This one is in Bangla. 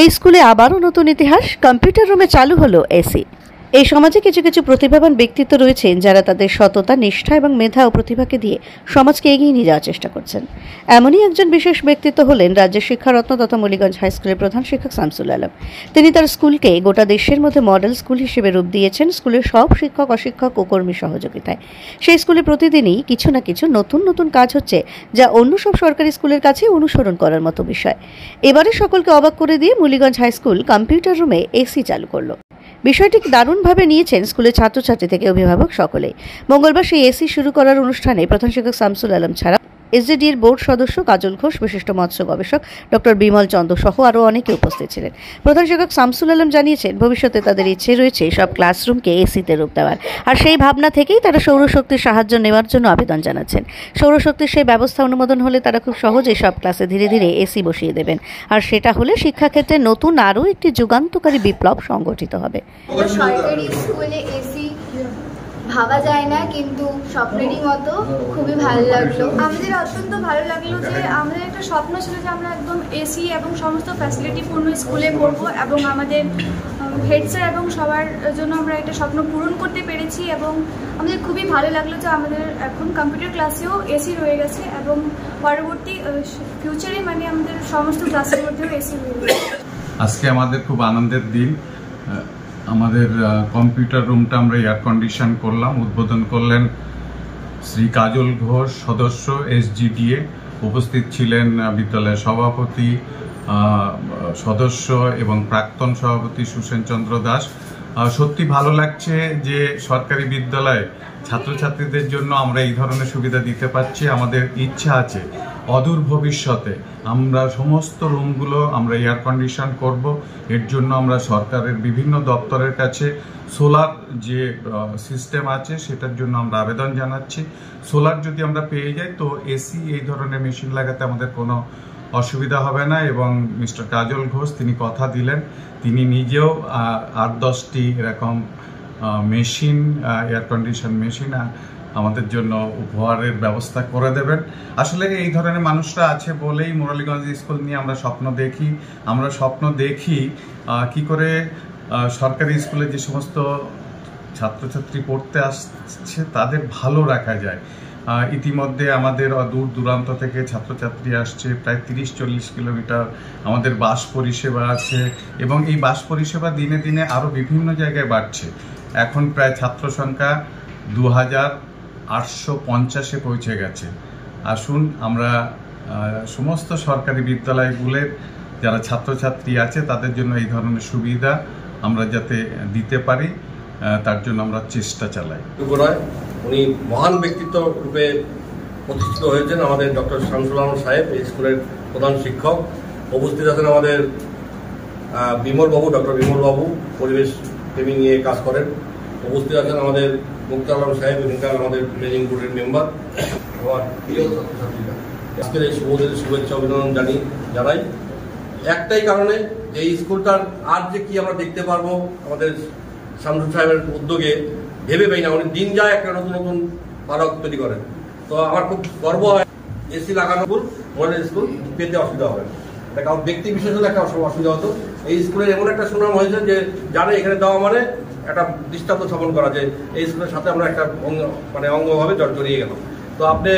এই স্কুলে আবারও নতুন ইতিহাস। কম্পিউটার রুমে চালু হলো এসি। এই সমাজে কিছু কিছু প্রতিভাবান ব্যক্তিত্ব রয়েছেন যারা তাদের সততা, নিষ্ঠা এবং মেধা ও প্রতিভাকে দিয়ে সমাজকে এগিয়ে নিয়ে যাওয়ার চেষ্টা করছেন। এমনই একজন বিশেষ ব্যক্তিত্ব হলেন রাজ্যের শিক্ষারত্ন তথা মলিগঞ্জ হাই স্কুলের প্রধান শিক্ষক শামসুল আলম। তিনি তার স্কুলকে গোটা দেশের মধ্যে মডেল স্কুল হিসেবে রূপ দিয়েছেন স্কুলের সব শিক্ষক, অশিক্ষক ও কর্মীর সহযোগিতায়। সেই স্কুলে প্রতিদিনই কিছু না কিছু নতুন নতুন কাজ হচ্ছে, যা অন্য সব সরকারি স্কুলের কাছে অনুসরণ করার মতো বিষয়। এবারে সকলকে অবাক করে দিয়ে মলিগঞ্জ হাই স্কুল কম্পিউটার রুমে এসি চালু করলো। বিষয়টি দারুণভাবে নিয়েছেন স্কুলের ছাত্রছাত্রী থেকে অভিভাবক সকলেই। মঙ্গলবার সেই এসি শুরু করার অনুষ্ঠানে প্রধান শিক্ষক শামসুল আলম ছাড়া এসজিডি এর বোর্ড সদস্য কাজল ঘোষ, বিশিষ্ট মৎস্য গবেষক ডক্টর বিমল চন্দ্র সহ আরও অনেকে উপস্থিত ছিলেন। প্রধান শিক্ষক শামসুল আলম জানিয়েছেন, ভবিষ্যতে তাদের ইচ্ছে রয়েছে সব ক্লাসরুমকে এসিতে রূপ দেওয়ার, আর সেই ভাবনা থেকেই তারা সৌরশক্তির সাহায্য নেওয়ার জন্য আবেদন জানাচ্ছেন। সৌরশক্তির সেই ব্যবস্থা অনুমোদন হলে তারা খুব সহজেই সব ক্লাসে ধীরে ধীরে এসি বসিয়ে দেবেন, আর সেটা হলে শিক্ষাক্ষেত্রে নতুন আরও একটি যুগান্তকারী বিপ্লব সংগঠিত হবে। সরকারি স্কুলে এসি ভাবা যায় না, কিন্তু স্বপ্নেরই মতো খুবই ভালো লাগলো। আমাদের অত্যন্ত ভালো লাগলো যে আমাদের একটা স্বপ্ন ছিল যে আমরা একদম এসি এবং সমস্ত ফ্যাসিলিটিপূর্ণ স্কুলে পড়বো, এবং আমাদের হেড স্যার এবং সবার জন্য আমরা একটা স্বপ্ন পূরণ করতে পেরেছি। এবং আমাদের খুবই ভালো লাগলো যে আমাদের এখন কম্পিউটার ক্লাসেও এসি রয়ে গেছে, এবং পরবর্তী ফিউচারে মানে আমাদের সমস্ত ক্লাসের মধ্যেও এসি রয়ে গেছে। আজকে আমাদের খুব আনন্দের দিন। আমাদের কম্পিউটার রুমটা আমরা এয়ার কন্ডিশন করলাম। উদ্বোধন করলেন শ্রী কাজল ঘোষ, সদস্য এসজিডিএ। উপস্থিত ছিলেন বিদ্যালয়ের সভাপতি, সদস্য এবং প্রাক্তন সভাপতি সুসেন চন্দ্র দাস। সত্যি ভালো লাগছে যে সরকারি বিদ্যালয়ে ছাত্রছাত্রীদের জন্য আমরা এই ধরনের সুবিধা দিতে পারছি। আমাদের ইচ্ছা আছে অদূর ভবিষ্যতে আমরা সমস্ত রুমগুলো আমরা এয়ার কন্ডিশন করব। এর জন্য আমরা সরকারের বিভিন্ন দপ্তরের কাছে সোলার যে সিস্টেম আছে সেটার জন্য আমরা আবেদন জানাচ্ছি। সোলার যদি আমরা পেয়ে যাই তো এসি এই ধরনের মেশিন লাগাতে আমাদের কোনো অসুবিধা হবে না। এবং মিস্টার কাজল ঘোষ তিনি কথা দিলেন, তিনি নিজেও 8-10টি এরকম মেশিন, এয়ার কন্ডিশন মেশিন আমাদের জন্য উপহারের ব্যবস্থা করে দেবেন। আসলে এই ধরনের মানুষরা আছে বলেই মুরালীগঞ্জ স্কুল নিয়ে আমরা স্বপ্ন দেখি কি করে সরকারি স্কুলে যে সমস্ত ছাত্রছাত্রী পড়তে আসছে তাদের ভালো রাখা যায়। ইতিমধ্যে আমাদের দূর দূরান্ত থেকে ছাত্রছাত্রী আসছে, প্রায় 30-40 কিলোমিটার। আমাদের বাস পরিষেবা আছে এবং এই বাস পরিষেবা দিনে দিনে আরও বিভিন্ন জায়গায় বাড়ছে। এখন প্রায় ছাত্র সংখ্যা 2850-এ পৌঁছে গেছে। আসুন আমরা সমস্ত সরকারি বিদ্যালয়গুলোর যারা ছাত্রছাত্রী আছে তাদের জন্য এই ধরনের সুবিধা আমরা যাতে দিতে পারি তার জন্য আমরা চেষ্টা চালাই। উনি মহান ব্যক্তিত্ব রূপে প্রতিষ্ঠিত হয়েছেন আমাদের ডক্টর শামসুল আলম সাহেব, এই স্কুলের প্রধান শিক্ষক। উপস্থিত আছেন আমাদের বিমল বাবু, ডক্টর বিমল বাবু, পরিবেশ প্রেমী নিয়ে কাজ করেন। উপস্থিত আছেন আমাদের মুক্তার আলম সাহেব, এখানকার আমাদের ম্যানেজিং বোর্ডের মেম্বার। আমার প্রিয় ছাত্রছাত্রীরা আজকের এই শুভেচ্ছা অভিনন্দন জানাই একটাই কারণে, এই স্কুলটার আর যে কি আমরা দেখতে পারবো আমাদের শামসুল সাহেবের উদ্যোগে ভেবে পাই না। উনি দিন যায় একটা নতুন নতুন পালক তৈরি করেন। তো আমার খুব গর্ব হয় এসি লাগানো মডেল স্কুল পেতে অসুবিধা হবে না। কারণ ব্যক্তি বিশেষ হলে একটা অসুবিধা হতো। এই স্কুলের এমন একটা সুনাম হয়েছে যে জানে এখানে দেওয়া মানে একটা দৃষ্টান্ত স্থাপন করা, যে এই স্কুলের সাথে আমরা একটা অঙ্গভাবে জড়িয়ে গেলাম। তো আপনি